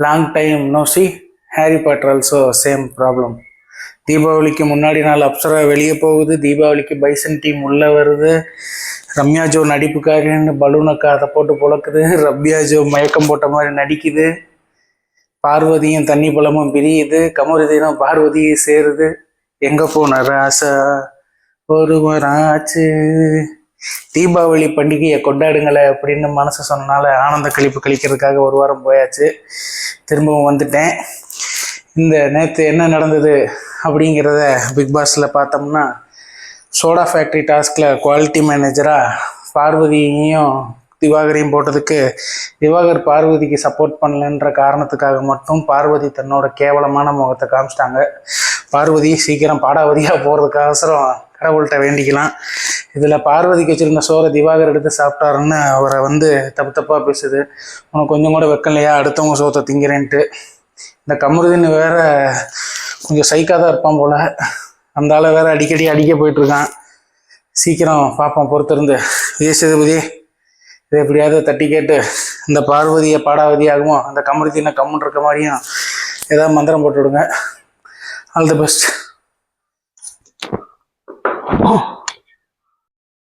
Long time no see. Harry Potter also same problem. தீபாவளிக்கு முன்னாடி நாள் அப்சரா வெளியே போகுது, தீபாவளிக்கு பைசன் டீம் உள்ளே வருது. ரம்யா ஜோ நடிப்புக்காக பலூனக்கா அதை போட்டு பொழக்குது. ரம்யா ஜோ மயக்கம் போட்ட மாதிரி நடிக்குது. பார்வதியும் தண்ணி பழமும் பிரியுது. கமருதீனும் பார்வதியை சேருது. எங்க போன ராசா ஒரு ஆச்சு. தீபாவளி பண்டிகையை கொண்டாடுங்களே அப்படின்னு மனசு சொன்னனால ஆனந்த கழிப்பு கழிக்கிறதுக்காக ஒரு வாரம் போயாச்சு. திரும்பவும் வந்துட்டேன். இந்த நேற்று என்ன நடந்தது அப்படிங்கிறத பிக் பாஸில் பார்த்தோம்னா, சோடா ஃபேக்ட்ரி டாஸ்கில் குவாலிட்டி மேனேஜராக பார்வதியையும் திவாகரையும் போட்டதுக்கு திவாகர் பார்வதிக்கு சப்போர்ட் பண்ணலன்ற காரணத்துக்காக மட்டும் பார்வதி தன்னோட கேவலமான முகத்தை காமிச்சிட்டாங்க. பார்வதி சீக்கிரம் பாடாவதியாக போகிறதுக்கு அவசரம் கடவுள்கிட்ட வேண்டிக்கலாம். இதில் பார்வதிக்கு வச்சுருந்த சோறை திவாகர் எடுத்து சாப்பிட்டாருன்னு அவரை தப்பாக பேசுது. உனக்கு கொஞ்சம் கூட வெக்கம் இல்லையா, அடுத்தவங்க சோத்தை திங்கிறேன்ட்டு. இந்த கமருதீன் வேற கொஞ்சம் சைக்காக தான் இருப்பான் போல். அந்த ஆளை வேற அடிக்கடி அடிக்க போயிட்டுருக்கான். சீக்கிரம் பார்ப்போம் பொறுத்திருந்து. விஜய் சேதுபதி இதை எப்படியாவது தட்டி கேட்டு இந்த பார்வதியை பாடாவதியாகவும் அந்த கமருதீனை கம்முன்னு இருக்க மாதிரியும் ஏதாவது மந்திரம் போட்டு விடுங்க. All the best.